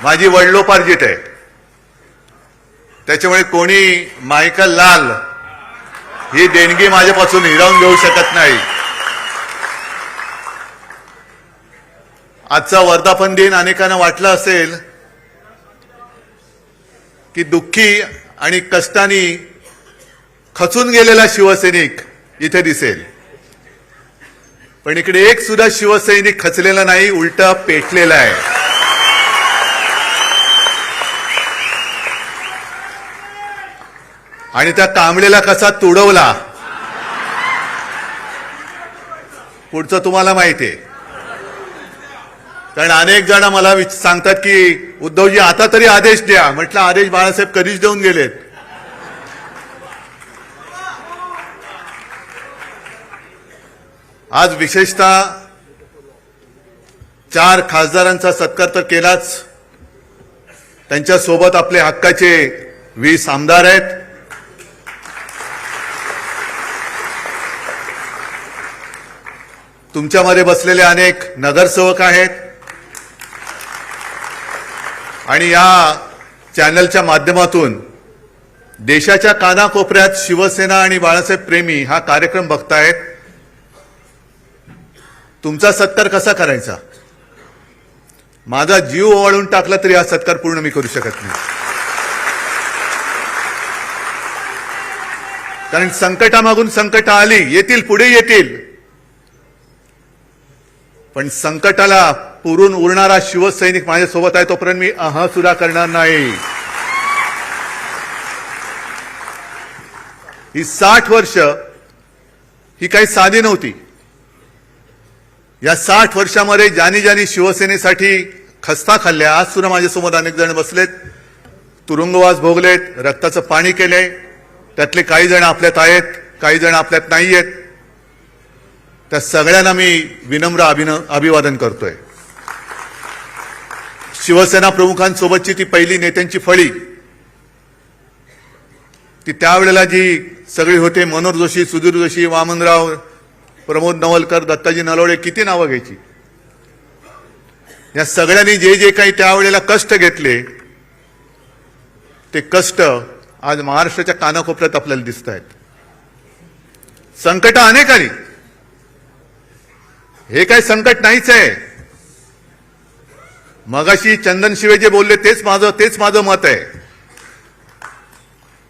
माझी वडिलोपार्जित आहे. त्याच्यामुळे कोणी मायकल लाल ही देणगी माझ्यापासून हिरावून घेऊ शकत नाही. आजचा वर्धापन दिन अनेकांना वाटलं असेल की दुःखी आणि कष्टाने खचून गेलेला शिवसैनिक इथे दिसेल, पण इकडे एक सुद्धा शिवसैनिक खचलेला नाही, उलटा पेटलेला आहे. आणि त्या कांबळेला कसा तुडवला पुढचं तुम्हाला माहिती आहे. कारण अनेक जण मला सांगतात की उद्धवजी आता तरी आदेश द्या. म्हटलं आदेश बाळासाहेब कधीच देऊन गेलेत. आज विशेषतः 4 खासदारांचा सत्कार तर केलाच, त्यांच्यासोबत आपले हक्काचे 20 आमदार आहेत. तुमच्यामध्ये बसलेले अनेक नगरसेवक आहेत आणि या चॅनलच्या माध्यमातून देशाच्या कानाकोपऱ्यात शिवसेना आणि बाळासाहेब प्रेमी हा कार्यक्रम बघतायत. तुमचा सत्कार कसा करायचा? माझा जीव ओवाळून टाकला तरी हा सत्कार पूर्ण मी करू शकत नाही. कारण संकटामागून संकट आली, येतील, पुढे येतील, पण संकटाला पुरून उरणारा शिवसैनिक माझ्यासोबत आहे तोपर्यंत मी सुद्धा करणार नाही. ही 60 वर्ष ही काही साधी नव्हती. या 60 वर्षामध्ये ज्यांनी शिवसेनेसाठी खस्ता खाल्ल्या, आज सुद्धा माझ्यासमोर अनेक जण बसलेत, तुरुंगवास भोगलेत, रक्ताचं पाणी केलंय. त्यातले काही जण आपल्यात आहेत, काही जण आपल्यात नाही आहेत. त्या सगळ्यांना मी विनम्र अभिवादन करतोय. शिवसेना प्रमुखांसोबतची ती पहिली नेत्यांची फळी, ती त्यावेळेला जी सगळी होते, मनोहर जोशी, सुधीर जोशी, वामनराव, प्रमोद नवलकर, दत्ताजी नलवडे, किती नावं घ्यायची. या सगळ्यांनी जे जे काही त्यावेळेला कष्ट घेतले, ते कष्ट आज महाराष्ट्राच्या कानाकोपऱ्यात आपल्याला दिसत आहेत. संकट अनेक आली, हे काही संकट नाहीच आहे. मगाशी चंदन शिवे जे बोलले तेच माझं मत आहे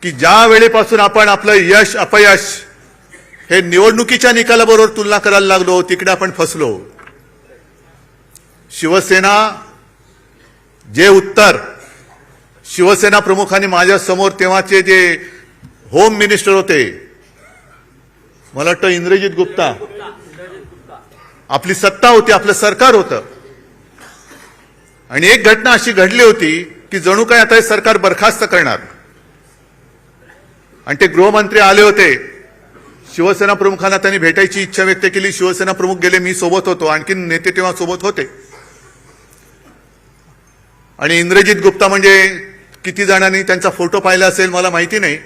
की ज्या वेळेपासून आपण आपलं यश अपयश हे निवडणुकीच्या निकालाबरोबर तुलना करायला लागलो, तिकडे आपण फसलो. शिवसेना जे उत्तर शिवसेना प्रमुखांनी माझ्या समोर, तेव्हाचे जे होम मिनिस्टर होते, मला वाटतं इंद्रजित गुप्ता, आपली सत्ता होती, आपलं सरकार होतं, आणि एक घटना अशी घडली होती की जणू काय आता हे सरकार बरखास्त करणार. आणि ते गृहमंत्री आले होते, शिवसेना प्रमुखांना त्यांनी भेटायची इच्छा व्यक्त केली. शिवसेना प्रमुख गेले, मी सोबत होतो, आणखी नेते तेव्हा सोबत होते. आणि इंद्रजित गुप्ता म्हणजे किती जणांनी त्यांचा फोटो पाहिला असेल मला माहिती नाही,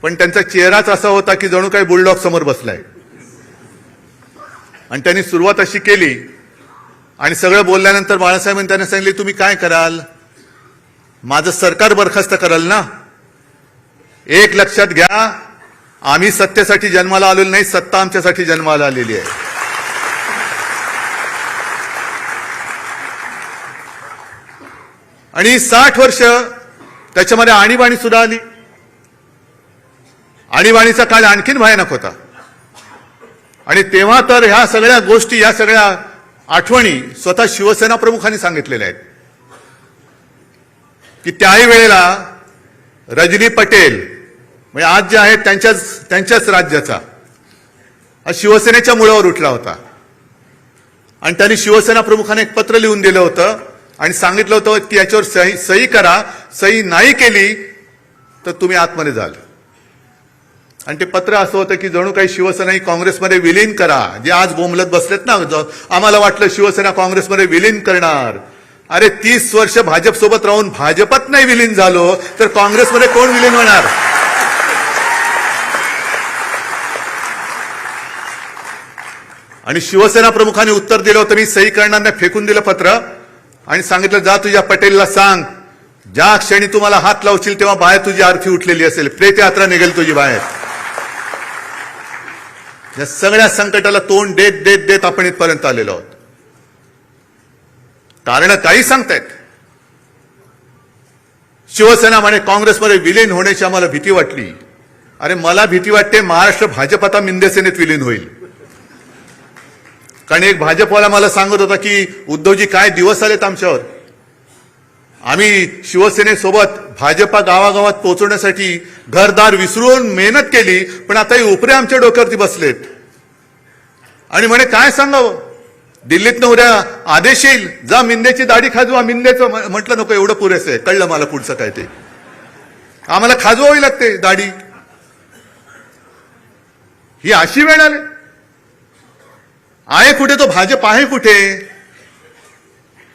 पण त्यांचा चेहराच असा होता की जणू काही बुलडॉग समोर बसलाय. आणि त्यांनी सुरुवात अशी केली आणि सगळं बोलल्यानंतर बाळासाहेबांनी त्यांना सांगितले, तुम्ही काय कराल? माझं सरकार बरखास्त कराल ना? एक लक्षात घ्या, आम्ही सत्तेसाठी जन्माला आलेलो नाही, सत्ता आमच्यासाठी जन्माला आलेली आहे. आणि 60 वर्ष त्याच्यामध्ये आणीबाणी सुद्धा आली. आणीबाणीचा काळ आणखीन भयानक होता. आणि तेव्हा तर ह्या सगळ्या गोष्टी, या सगळ्या आठवणी स्वतः शिवसेना प्रमुखांनी सांगितलेल्या आहेत की त्याही वेळेला रजनी पटेल म्हणजे आज जे आहेत त्यांच्याच राज्याचा आज शिवसेनेच्या मुळावर उठला होता. आणि त्यांनी शिवसेना प्रमुखांना एक पत्र लिहून दिलं होतं आणि सांगितलं होतं की याच्यावर सही करा, सही नाही केली तर तुम्ही आतमध्ये जाल. आणि ते पत्र असं होतं की जणू काही शिवसेना ही काँग्रेसमध्ये विलीन करा. जे आज बोंबलत बसलेत ना, आम्हाला वाटलं शिवसेना काँग्रेसमध्ये विलीन करणार. अरे 30 वर्ष भाजप सोबत राहून भाजपात नाही विलीन झालो तर काँग्रेसमध्ये कोण विलीन होणार? आणि शिवसेना प्रमुखांनी उत्तर दिलं होतं, मी सही करणार नाही, फेकून दिलं पत्र. आणि सांगितलं जा तुझ्या पटेलला सांग, ज्या क्षणी तुम्हाला हात लावशील तेव्हा बाहेर तुझी आरती उठलेली असेल, प्रेत यात्रा निघेल तुझी बाहेर. या सगळ्या संकटाला तोंड देत देत देत आपण इथपर्यंत आलेलो आहोत. कारण काही सांगतायत. शिवसेना म्हणे काँग्रेसमध्ये विलीन होण्याची आम्हाला भीती वाटली. अरे मला भीती वाटते महाराष्ट्र भाजप आता मिंदे सेनेत विलीन होईल. कारण एक भाजपवाला मला सांगत होता की उद्धवजी काय दिवस आलेत आमच्यावर, आम्ही शिवसेनेसोबत भाजपा गावागावात पोहोचवण्यासाठी घरदार विसरून मेहनत केली, पण आता हे उपरे आमच्या डोक्यावरती बसलेत. आणि म्हणे काय सांगावं, दिल्लीतनं उद्या आदेश येईल जा मिंदेची दाढी खाजवा. मिंदेचं म्हटलं नको, एवढं पुरेसं आहे, कळलं मला पुढचं काय ते, आम्हाला खाजवावी लागते दाढी. ही अशी वेळ आली. आहे कुठे तो भाजप, आहे कुठे?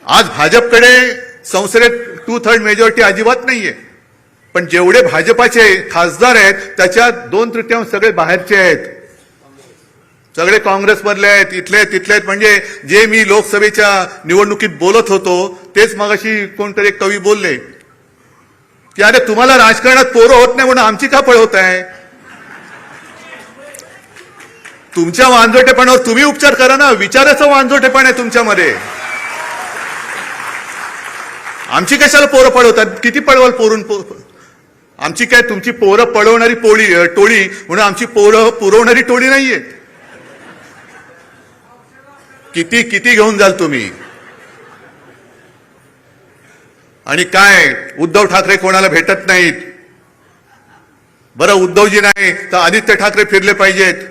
आज भाजपकडे संसदेत 2/3 मेजॉरिटी अजिबात नाहीये, पण जेवढे भाजपाचे खासदार आहेत त्याच्यात 2/3 सगळे बाहेरचे आहेत, सगळे काँग्रेसमधले आहेत, इथले तिथले आहेत. म्हणजे जे मी लोकसभेच्या निवडणुकीत बोलत होतो तेच मगाशी कोणतरी एक कवी बोलले की अरे तुम्हाला राजकारणात पोरं होत नाही म्हणून आमची का पळवत आहे? तुमच्या वांजोटेपणावर तुम्ही उपचार करा ना, विचाराचं वांजोटेपण आहे तुमच्यामध्ये. आमची कशाला पोरं पळवतात? किती पळवाल पोरून? आमची काय तुमची पोरं पळवणारी टोळी म्हणून आमची पोरं पुरवणारी टोळी नाहीये. किती किती घेऊन जाल तुम्ही? आणि काय उद्धव ठाकरे कोणाला भेटत नाहीत. बरं उद्धवजी नाही तर आदित्य ठाकरे फिरले पाहिजेत.